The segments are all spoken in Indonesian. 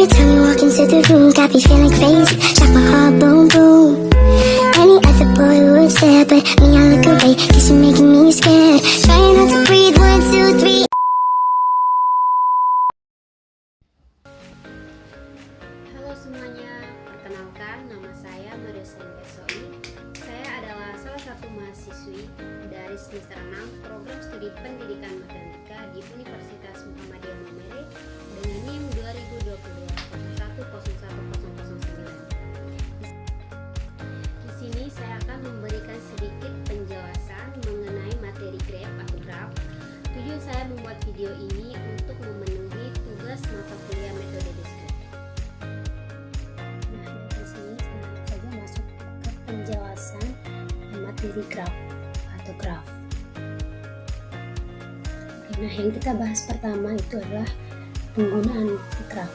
time you walk into the room, got me feeling crazy, shock my heart, boom, boom. Any other boy would stare, but me, I look away, cause you're making me scared. Trying not to breathe, 1, 2, 3. Halo semuanya, perkenalkan nama saya Mariusen Esoi. Saya adalah salah satu mahasiswi dari semester 6 program studi pendidikan matematika di Universitas Muhammadiyah Maumere dengan NIM 2022-01-01009. Di sini saya akan memberikan sedikit penjelasan mengenai materi grab atau graf. Tujuan saya membuat video ini untuk memenuhi tugas mata kuliah metode deskripsi. Nah, dari sini saya langsung saja masuk ke penjelasan materi graf atau graf. Nah, yang kita bahas pertama itu adalah penggunaan graf.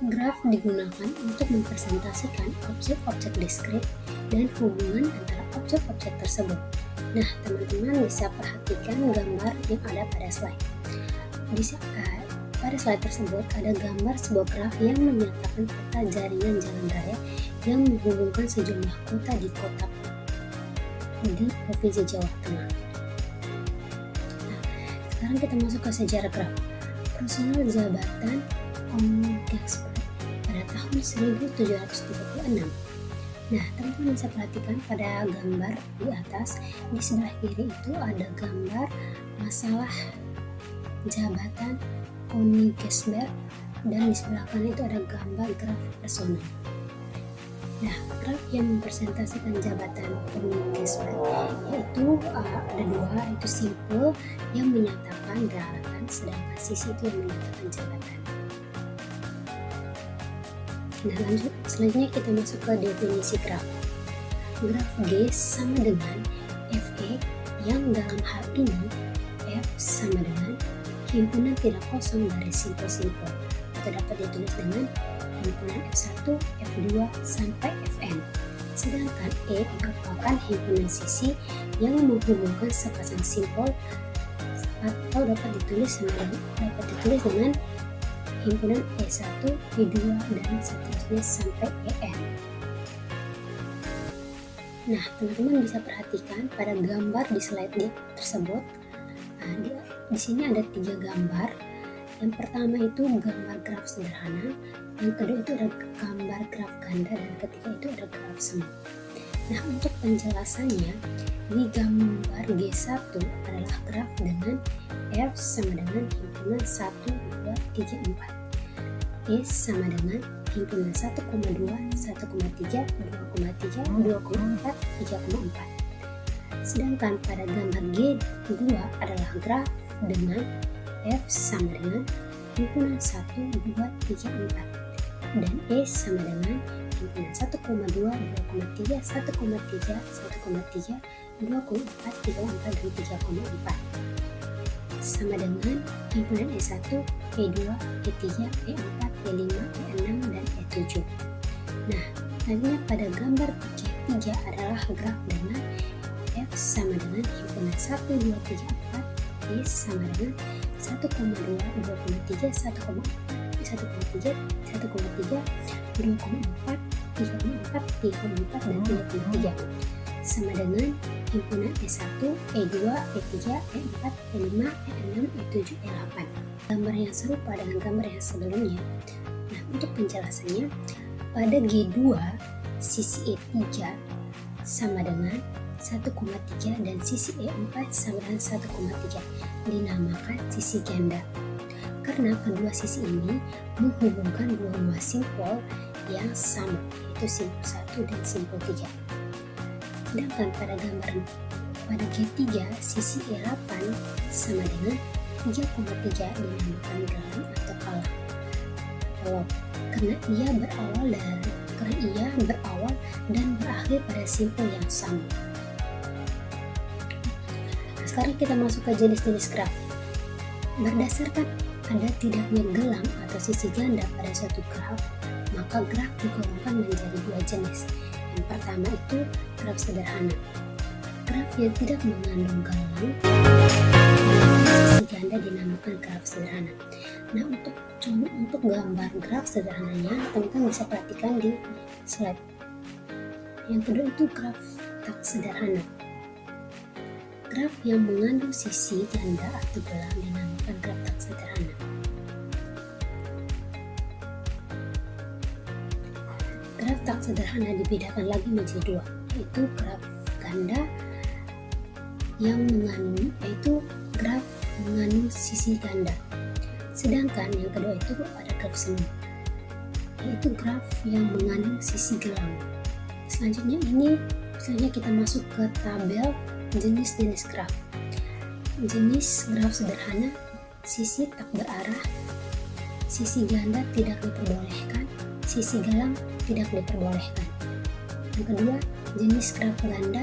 Graf digunakan untuk mempresentasikan objek-objek diskrit dan hubungan antara objek-objek tersebut. Nah, teman-teman bisa perhatikan gambar yang ada pada slide. Pada slide tersebut ada gambar sebuah graf yang menyatakan peta jaringan jalan raya yang menghubungkan sejumlah kota di Provinsi Jawa Tengah. Nah, sekarang kita masuk ke sejarah graf. Personal jabatan Koenigsberg pada tahun 1736. Nah, teman-teman bisa perhatikan pada gambar di atas, di sebelah kiri itu ada gambar masalah jabatan Koenigsberg dan di sebelah kanan itu ada gambar graf personal. Nah, graf yang mempresentasikan jabatan Koenigsberg yaitu ada dua, yaitu simpul yang menyatakan daratan, sedangkan sisi itu yang menyatakan jabatan. Nah, selanjutnya kita masuk ke definisi graf. Graf G sama dengan FE yang dalam hal ini F sama dengan himpunan tidak kosong dari simpul-simpul atau dapat ditulis dengan himpunan F1, F2 sampai Fn. Sedangkan E merupakan himpunan sisi yang menghubungkan sepasang simpul atau dapat ditulis dengan himpunan E1, E2 dan seterusnya sampai En. Nah, teman-teman bisa perhatikan pada gambar di slide tersebut. Nah, di sini ada 3 gambar. Yang pertama itu gambar graf sederhana, yang kedua itu ada gambar graf ganda, dan ketiga itu ada graf semu. Nah, untuk penjelasannya, di gambar G1 adalah graf dengan F sama dengan himpunan 1, 2, 3, 4. E sama dengan himpunan 1,2, 1,3, 2,3, 2,4, 3,4. Sedangkan pada gambar G2 adalah graf dengan F sama dengan himpunan 1, 2, 3, 4 dan E sama dengan himpunan 1,2, 2,3, 1,3, 1,3, 2,4, 3,4 dan 3,4 sama dengan himpunan E1, E2, E3, E4, E5, E6 dan E7. Nah, selanjutnya pada gambar G3 adalah graf dengan F sama dengan himpunan 1, 2, 3, 4, E sama dengan 1,2, 2,3, 1,4, 1,3, 1,3, 2,4, 3,4, 3,4 dan 3,3 sama dengan himpunan E1, E2, E3, E4, E5, E6, E7, E8. Gambar yang serupa dengan gambar yang sebelumnya. Nah, untuk penjelasannya, pada G2 sisi E3 sama dengan 1,3 dan sisi E4 sama dengan 1,3 dinamakan sisi ganda karena kedua sisi ini menghubungkan dua simpul yang sama, yaitu simpul 1 dan simpul 3. Sedangkan pada G3 sisi E8 sama dengan 3,3 dinamakan galang atau kalang karena ia berawal dan berakhir pada simpul yang sama. Nah, sekarang kita masuk ke jenis-jenis graf. Berdasarkan ada tidaknya gelang atau sisi ganda pada suatu graf, maka graf digolongkan menjadi 2 jenis. Yang pertama itu graf sederhana. Graf yang tidak mengandung galang sisi ganda dinamakan graf sederhana. Nah, untuk gambar graf sederhananya, teman-teman bisa perhatikan di slide. Yang kedua itu graf tak sederhana. Graf yang mengandung sisi ganda atau gelang dinamakan graf tak sederhana. Graf tak sederhana dibedakan lagi menjadi dua, yaitu graf ganda yaitu graf mengandung sisi ganda. Sedangkan yang kedua itu ada graf semu, yaitu graf yang mengandung sisi gelang. Selanjutnya kita masuk ke tabel jenis-jenis graf. Jenis graf sederhana, sisi tak berarah, sisi ganda tidak diperbolehkan, sisi gelang tidak diperbolehkan. Yang kedua, jenis graf ganda,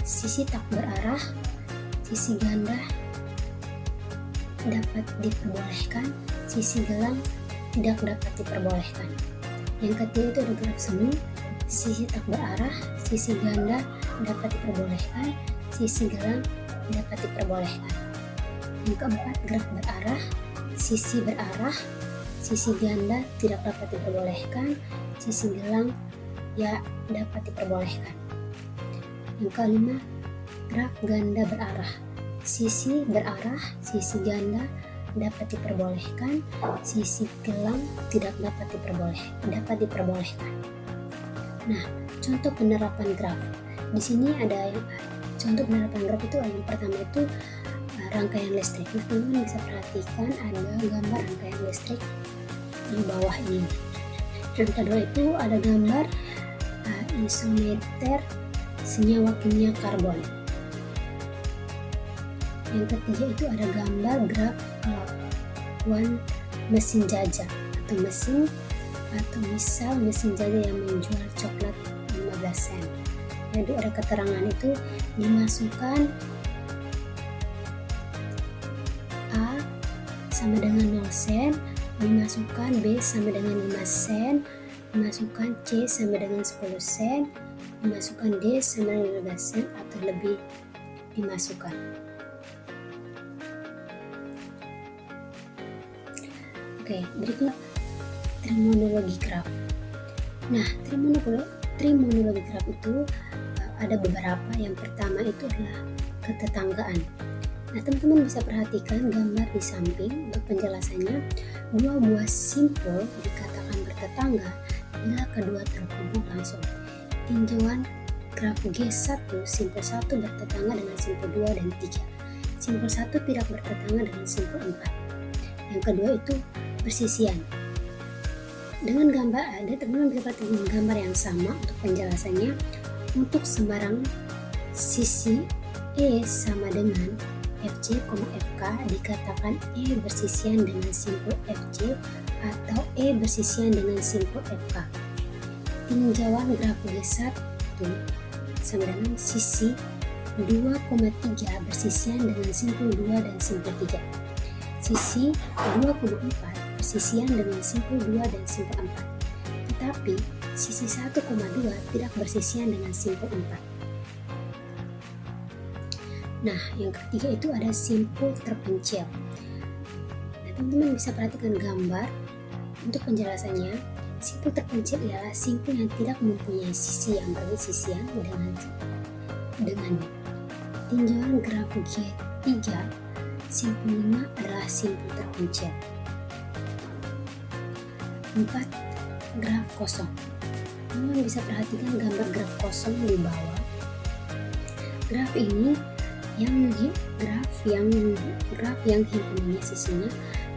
sisi tak berarah, sisi ganda dapat diperbolehkan, sisi gelang tidak dapat diperbolehkan. Yang ketiga itu ada graf semu, sisi tak berarah, sisi ganda dapat diperbolehkan, sisi gelang dapat diperbolehkan. Yang keempat, graf berarah, sisi berarah, sisi ganda tidak dapat diperbolehkan, sisi gelang dapat diperbolehkan. Yang kelima, graf ganda berarah, sisi berarah, sisi ganda dapat diperbolehkan, sisi gelang tidak dapat diperbolehkan. Nah, contoh penerapan graf. Di sini ada contoh penerapan graf itu yang pertama itu rangkaian listrik. Nah, teman-teman bisa perhatikan ada gambar rangkaian listrik di bawah ini. Yang kedua itu ada gambar isometer senyawa kimia karbon. Yang ketiga itu ada gambar graf kelakuan mesin jajah atau misal mesin jajah yang menjual coklat 15 sen. Jadi ada keterangan itu dimasukkan A sama dengan 0 sen, dimasukkan B sama dengan 5 sen, dimasukkan C sama dengan 10 sen, dimasukkan D sama dengan 15 sen atau lebih dimasukkan. Oke, berikut terminologi graf. Nah, terminologi graf itu ada beberapa. Yang pertama itu adalah ketetanggaan. Nah, teman-teman bisa perhatikan gambar di samping untuk penjelasannya. Dua buah simpul dikatakan bertetangga bila kedua terhubung langsung. Tinjauan graf G1, simpul 1 bertetangga dengan simpul 2 dan 3. Simpul 1 tidak bertetangga dengan simpul 4. Yang kedua itu persisian. Dengan gambar ada, teman-teman bisa perhatikan gambar yang sama untuk penjelasannya. Untuk sembarang sisi E sama dengan FC, FK dikatakan E bersisian dengan simpul FC atau E bersisian dengan simpul FK. Tinjauan graf G1 sama dengan sisi 2,3 bersisian dengan simpul 2 dan simpul 3. Sisi 2,4 bersisian dengan simpul 2 dan simpul 4. Tetapi sisi 1,2 tidak bersisian dengan simpul 4. Nah, yang ketiga itu ada simpul terpencil. Nah, teman-teman bisa perhatikan gambar untuk penjelasannya. Simpul terpencil ialah simpul yang tidak mempunyai sisi yang bersisian dengan tinjauan graf G3, simpul 5 adalah simpul terpencil. 4. Graf kosong. Teman-teman bisa perhatikan gambar graf kosong di bawah. Graf ini graf yang himpunannya sisinya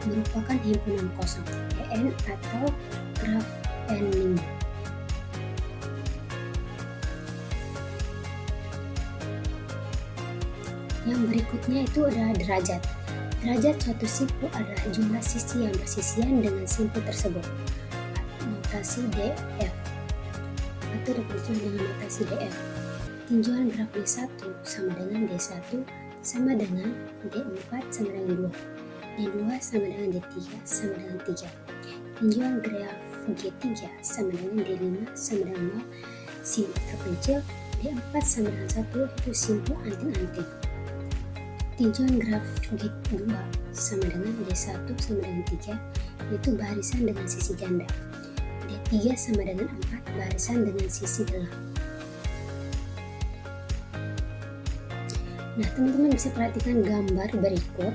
merupakan himpunan kosong, EN atau graf N5. Yang berikutnya itu adalah derajat. Derajat suatu simpul adalah jumlah sisi yang bersisian dengan simpul tersebut. Notasi DF atau representasi dengan notasi DF. Tinjauan graf D1 sama dengan D1 sama dengan D4 sama dengan 2, D2 sama dengan D3 sama dengan 3. Tinjauan graf G3 sama dengan D5 sama dengan 0, simpul terpencil. D4 sama dengan 1 itu simpul anting-anting. Tinjauan graf G2 sama dengan D1 sama dengan 3, yaitu barisan dengan sisi ganda. D3 sama dengan 4, barisan dengan sisi gelap. Nah, teman-teman bisa perhatikan gambar berikut.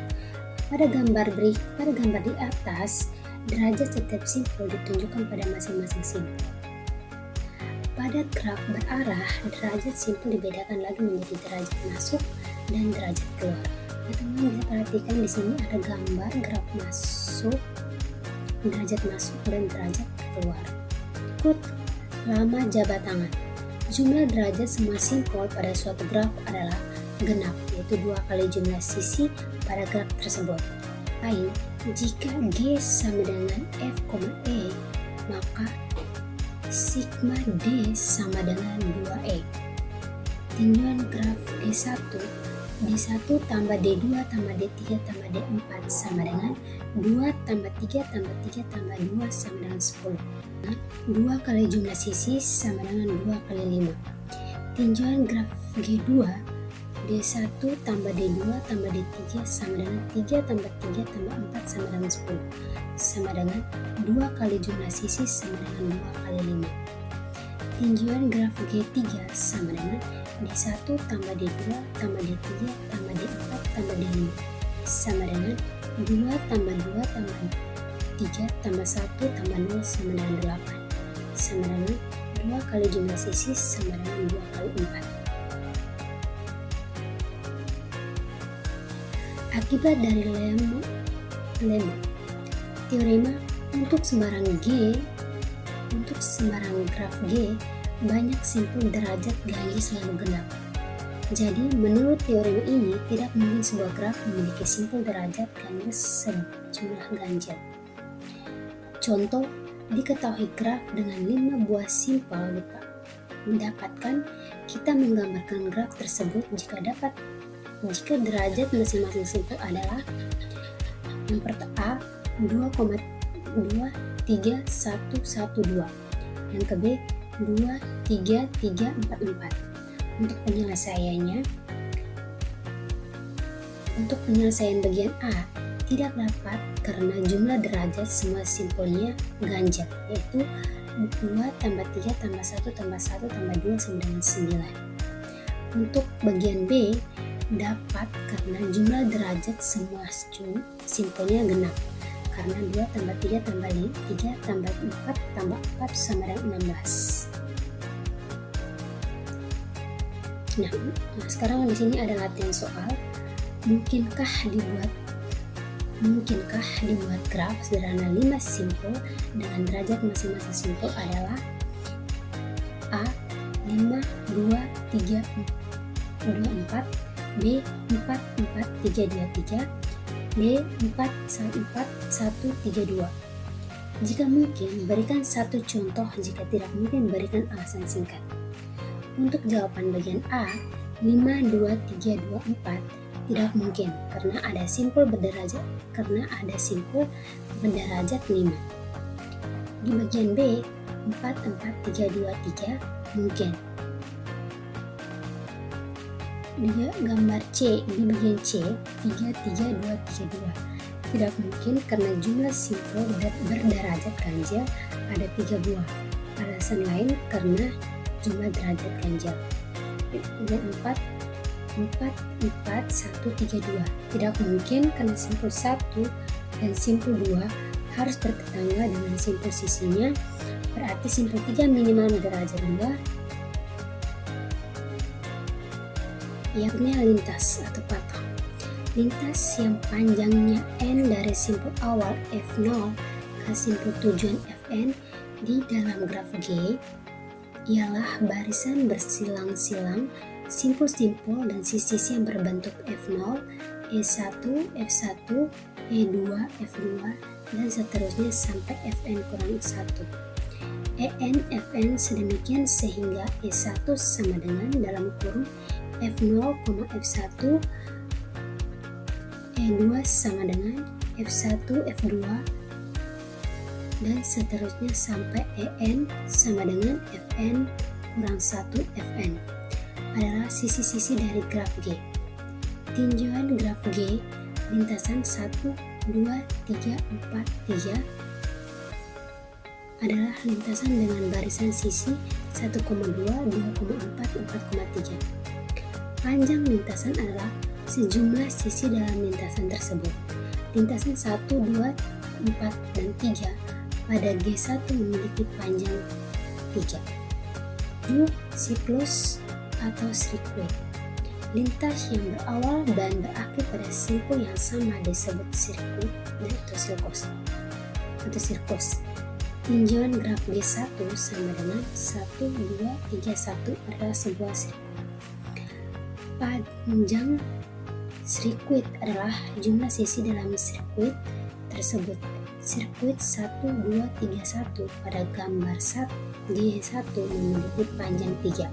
Pada gambar di atas, derajat setiap simpul ditunjukkan pada masing-masing simpul. Pada graf berarah, derajat simpul dibedakan lagi menjadi derajat masuk dan derajat keluar. Nah, teman-teman bisa perhatikan di sini ada gambar graf masuk, derajat masuk dan derajat keluar. Berikut lama jabat tangan. Jumlah derajat semua simpul pada suatu graf adalah genap, yaitu 2 kali jumlah sisi pada graf tersebut. Lain, jika G sama dengan F, E, maka sigma D sama dengan 2E. Tinjauan graf D1 tambah D2 tambah D3 tambah D4 sama dengan 2 tambah 3 tambah 3 tambah 2 sama dengan 10. 2 kali jumlah sisi sama dengan 2 kali 5. Tinjauan graf G2, D1 tambah D2 tambah D3 sama dengan 3 tambah 3 tambah 4 sama dengan 10, sama dengan 2 kali jumlah sisi sama dengan 2 kali 5. Tinjauan graf G3 sama dengan D1 tambah D2 tambah D3 tambah D4 tambah D5 sama dengan 2 tambah 2 tambah 3 tambah 1 tambah 0 sama dengan 8, sama dengan 2 kali jumlah sisi sama dengan 2 kali 4. Akibat dari lemma teorema, untuk sembarang graf G, banyak simpul derajat ganjil selalu genap. Jadi, menurut teorema ini, tidak mungkin sebuah graf memiliki simpul derajat ganjil sejumlah ganjil. Contoh, diketahui graf dengan 5 buah simpul didapatkan, kita menggambarkan graf tersebut jika derajat masing-masing simpul adalah yang pertama A 2,23112, yang ke B 23344. Untuk penyelesaian bagian A tidak dapat karena jumlah derajat semua simpulnya ganjil, yaitu 2 tambah 3 tambah 1 tambah 1 tambah 2 sama dengan 9. Untuk bagian B dapat karena jumlah derajat semua simpulnya genap, karena 2 tambah 3 tambah 3 tambah 4 tambah 4 sama dengan 16. Nah, sekarang di sini ada latihan soal. Mungkinkah dibuat graf sederhana 5 simpul dengan derajat masing-masing simpul adalah A 5 2 3 2 4, B 4 4 3 2 3, D 4 1 3 2. Jika mungkin, berikan satu contoh. Jika tidak mungkin, berikan alasan singkat. Untuk jawaban bagian A 5 2 3 2 4 tidak mungkin karena ada simpul berderajat 5. Di bagian B 4 4 3 2 3 mungkin. Di gambar C, di bagian C 3 3 2 3 2 tidak mungkin karena jumlah simpul berderajat ganjil ada 3 buah. Alasan lain karena jumlah derajat ganjil. Bagian 4 4 4 1 3 2 tidak mungkin karena simpul 1 dan simpul 2 harus bertetangga dengan simpul sisinya, berarti simpul 3 minimal derajat 2, yakni lintas atau path. Lintas yang panjangnya n dari simpul awal F0 ke simpul tujuan Fn di dalam graf G ialah barisan bersilang-silang simpul-simpul dan sisi-sisi yang berbentuk F0, E1, F1, E2, F2, dan seterusnya sampai Fn kurang 1. En, Fn sedemikian sehingga E1 sama dengan dalam kurung F0, F1, E2 sama dengan F1, F2, dan seterusnya sampai En sama dengan Fn kurang 1 Fn adalah sisi-sisi dari graf G. tinjauan graf G lintasan 1, 2, 3, 4, 3 adalah lintasan dengan barisan sisi 1,2, 2,4, 4,3. Panjang lintasan adalah sejumlah sisi dalam lintasan tersebut. Lintasan 1, 2, 4, dan 3 pada G1 memiliki panjang 3. U siklus atau sirkuit. Lintas yang berawal dan berakhir pada simpul yang sama disebut sirkuit atau sirkus. Tinjauan graf G1 sama dengan 1, 2, 3, 1 adalah sebuah sirkuit. Panjang sirkuit adalah jumlah sisi dalam sirkuit tersebut. Sirkuit 1, 2, 3, 1 pada gambar G1 memiliki panjang 3.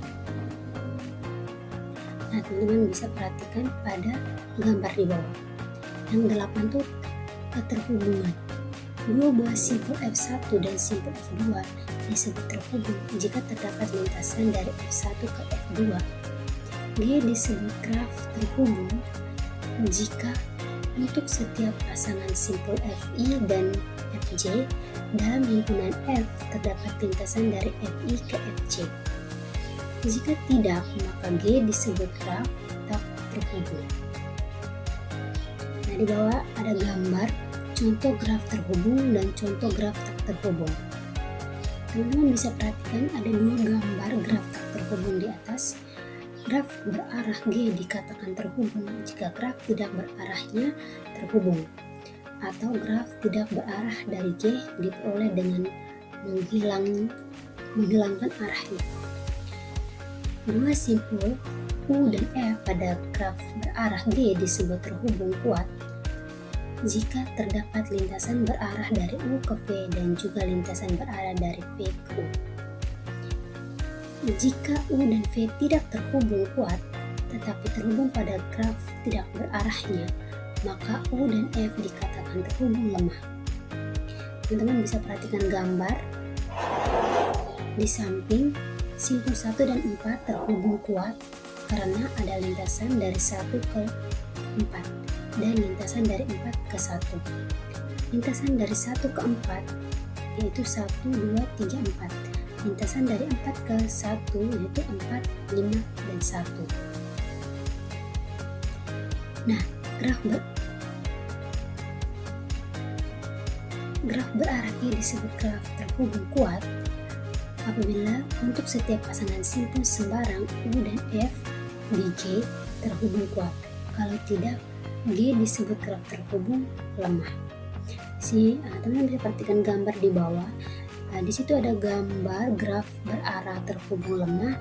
Nah, teman-teman bisa perhatikan pada gambar di bawah. Yang 8 itu keterhubungan. Dua buah simpul F1 dan simpul F2 disebut terhubung jika terdapat lintasan dari F1 ke F2. G disebut graf terhubung jika untuk setiap pasangan simpul Fi dan Fj dalam himpunan F terdapat lintasan dari Fi ke Fj. Jika tidak, maka G disebut graf tak terhubung. Nah, di bawah ada gambar contoh graf terhubung dan contoh graf tak terhubung. Teman-teman bisa perhatikan ada dua gambar graf tak terhubung di atas. Graf berarah G dikatakan terhubung jika graf tidak berarahnya terhubung, atau graf tidak berarah dari G diperoleh dengan menghilangkan arahnya. Dua simpul U dan F pada graf berarah G disebut terhubung kuat jika terdapat lintasan berarah dari U ke V dan juga lintasan berarah dari V ke U. Jika U dan V tidak terhubung kuat, tetapi terhubung pada graf tidak berarahnya, maka U dan F dikatakan terhubung lemah. Teman-teman bisa perhatikan gambar di samping. Simpul 1 dan 4 terhubung kuat karena ada lintasan dari 1 ke 4 dan lintasan dari 4 ke 1. Lintasan dari 1 ke 4 yaitu 1, 2, 3, 4. Lintasan dari 4 ke 1 yaitu 4, 5, dan 1. Nah, graf berarah G disebut graf terhubung kuat apabila untuk setiap pasangan simpul sembarang U dan F di G terhubung kuat. Kalau tidak, G disebut graf terhubung lemah. Teman-teman bisa perhatikan gambar di bawah. Di situ ada gambar graf berarah terhubung lemah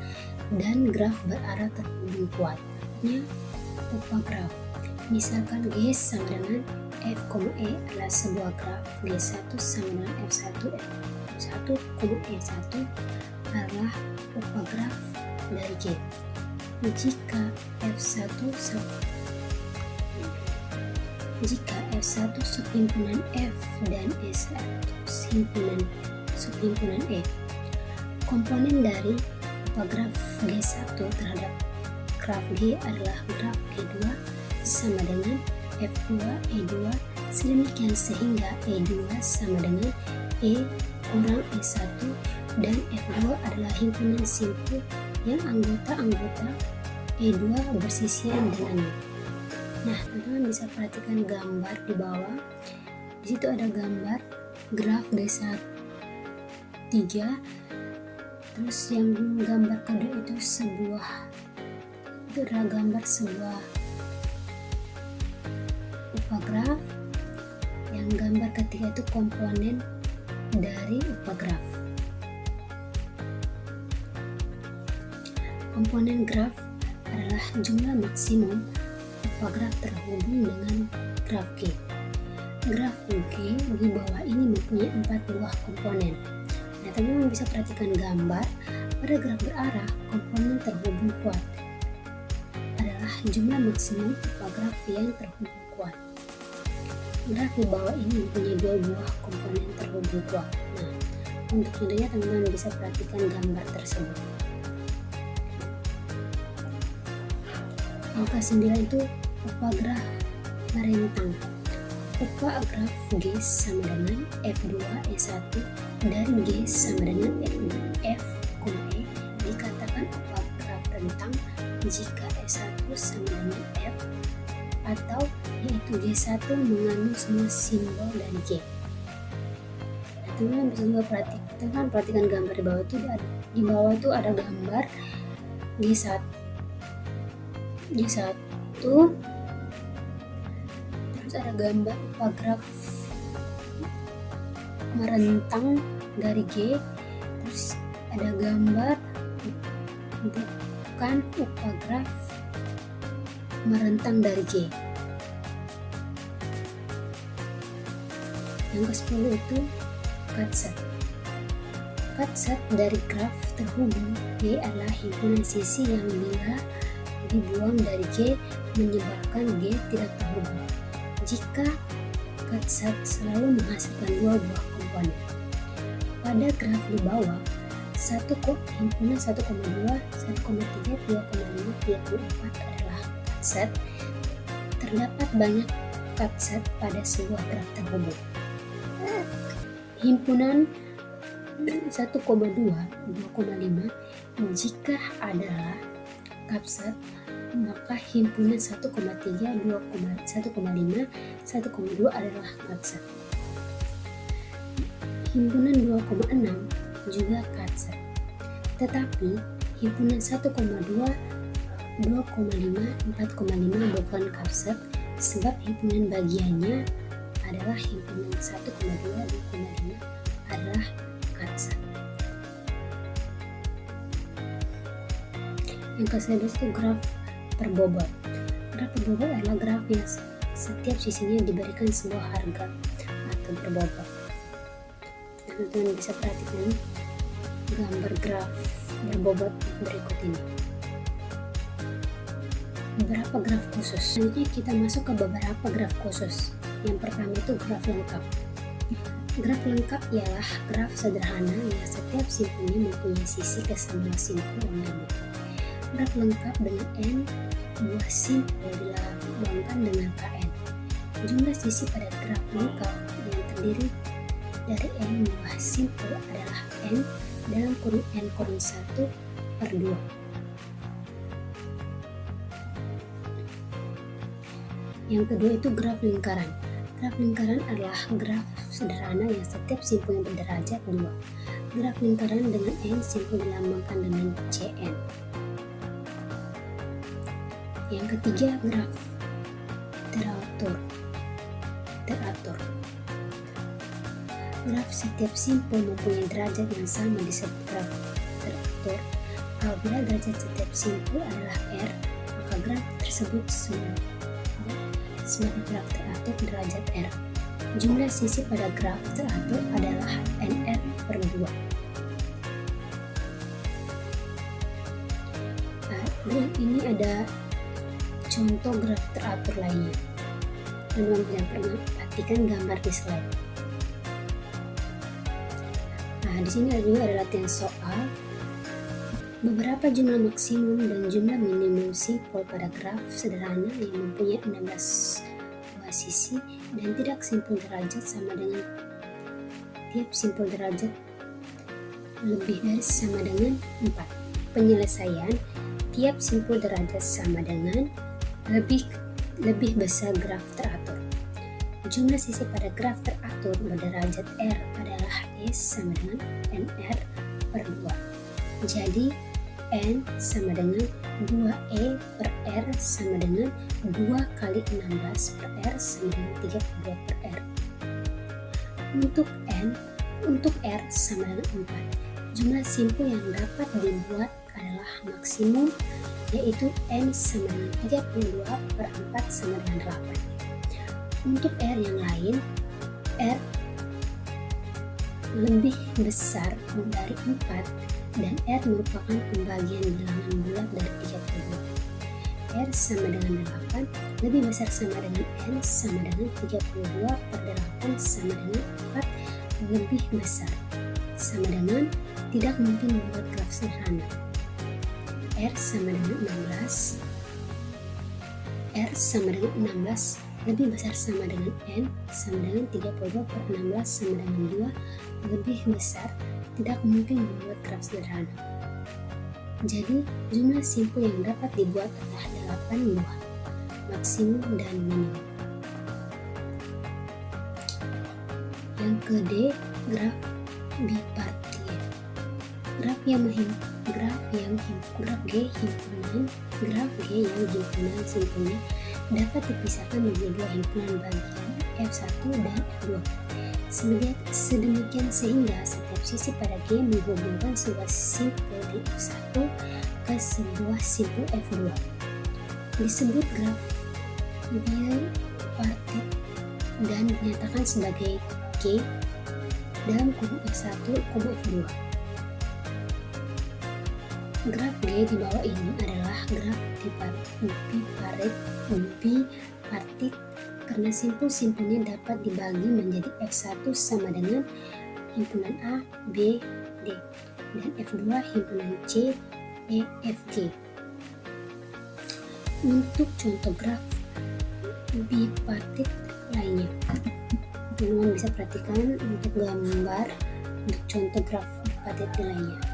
dan graf berarah terhubung kuat. Ini upagraf. Misalkan G sama dengan F, E adalah sebuah graf. G1 sama dengan F1, F1, E1 adalah upagraf dari G. Jika F1 subhimpunan F dan E1 subhimpunan E, komponen dari upagraf G1 terhadap graf G adalah graf G2 sama dengan F2 E2 sedemikian sehingga E2 sama dengan E kurang E1 dan F2 adalah himpunan simpul yang anggota-anggota E2 bersisian dengannya. Nah, teman-teman bisa perhatikan gambar di bawah. Di situ ada gambar graf G1 3. Terus yang gambar kedua itu adalah gambar sebuah upagraf. Yang gambar ketiga itu komponen dari upagraf. Komponen graf adalah jumlah maksimum upagraf terhubung dengan graf G. Graf G di bawah ini mempunyai 4 buah komponen. Nah, teman-teman bisa perhatikan gambar pada graf berarah komponen terhubung kuat adalah jumlah maksimum upagraf yang terhubung kuat. Graf di bawah ini mempunyai 2 buah komponen terhubung kuat. Nah, untuk contohnya teman-teman bisa perhatikan gambar tersebut. Angka 9 itu Upagraf merentang. Upagraf G sama dengan F2E1 dari G sama dengan F, E dikatakan upagraf rentang jika E1 sama dengan F atau yaitu G1 mengandung semua simbol dari G. Nah, teman-teman bisa juga perhatikan gambar di bawah itu ada gambar G1 terus ada gambar upagraf merentang dari G, terus ada gambar bukan upagraf merentang dari G. Yang ke-10 itu cut-set. Cut-set dari graf terhubung G adalah himpunan sisi yang bila dibuang dari G menyebabkan G tidak terhubung. Jika cut-set selalu menghasilkan dua buah komponen. Pada graf di bawah, himpunan 1,2, 1,3, 2,5, 3,4 adalah cut-set. Terdapat banyak cut-set pada sebuah graf terhubung. Himpunan 1,2, 2,5 jika adalah cut-set, maka himpunan 1,3, 1,5, 1,2 adalah cut-set. Himpunan 2,6 juga cut-set. Tetapi himpunan 1,2, 2,5, 4,5 bukan cut-set sebab himpunan bagiannya adalah himpunan 1,2, 2,5 adalah cut-set. Yang ke-11 itu graf perbobot. Graf perbobot adalah graf yang setiap sisinya diberikan sebuah harga atau berbobot. Teman-teman bisa perhatikan gambar graf berbobot berikut ini. Beberapa graf khusus. Selanjutnya kita masuk ke beberapa graf khusus. Yang pertama itu graf lengkap. Graf lengkap ialah graf sederhana yang setiap simpulnya mempunyai sisi ke semua simpul yang lainnya. Graf lengkap dengan N buah simpul dilambangkan dengan Kn. Jumlah sisi pada graf lengkap yang terdiri dari N buah simpul adalah N dalam kurung N kurung 1/2. Yang kedua itu graf lingkaran. Graf lingkaran adalah graf sederhana yang setiap simpulnya berderajat 2. Graf lingkaran dengan N simpul dilambangkan dengan Cn. Yang ketiga graf teratur. Graf setiap simpul mempunyai derajat yang sama di setiap graf teratur. Apabila derajat setiap simpul adalah R, maka graf tersebut sebagai graf teratur derajat R. Jumlah sisi pada graf teratur adalah NR/2. Nah, ini ada contoh graf teratur lainnya. Teman-teman bisa perhatikan gambar di slide. Nah, di sini juga ada latihan soal. Beberapa jumlah maksimum dan jumlah minimum simpul pada graf sederhana yang mempunyai 16 buah sisi dan tidak simpul derajat sama dengan tiap simpul derajat lebih dari sama dengan 4. Penyelesaian tiap simpul derajat sama dengan lebih besar graf teratur. Jumlah sisi pada graf teratur berderajat R adalah S sama dengan NR/2. Jadi N sama dengan 2E/R sama dengan 2 kali 16/R sama dengan 32/R. Untuk R sama dengan 4. Jumlah simpul yang dapat dibuat adalah maksimum, yaitu N sama dengan 32/4 sama dengan 8. Untuk R yang lain, R lebih besar dari 4 dan R merupakan pembagian bilangan bulat dari 32. R sama dengan 8 lebih besar sama dengan N sama dengan 32/8 sama dengan 4 lebih besar sama dengan tidak mungkin membuat graf sederhana. R sama dengan 16 R sama dengan 16 lebih besar sama dengan N sama dengan 32 per 16 sama dengan 2 lebih besar tidak mungkin membuat graf sederhana. Jadi, jumlah simpul yang dapat dibuat adalah 8 buah, maksimum dan minimum. Yang ke D, graf bipartit. Graf G yang himpunan simpulnya dapat dipisahkan menjadi dua himpunan bagian F1 dan F2. Sedemikian sehingga setiap sisi pada G menghubungkan sebuah simpul di F1 ke sebuah simpul F2. Disebut graf bipartit dan dinyatakan sebagai G dalam kurung F1, F2. Graf G di bawah ini adalah graf bipartit karena simpul-simpulnya dapat dibagi menjadi F1 sama dengan himpunan A, B, D, dan F2 himpunan C, E, F, G. Untuk contoh graf bipartit lainnya, teman-teman bisa perhatikan untuk gambar untuk contoh graf bipartit lainnya.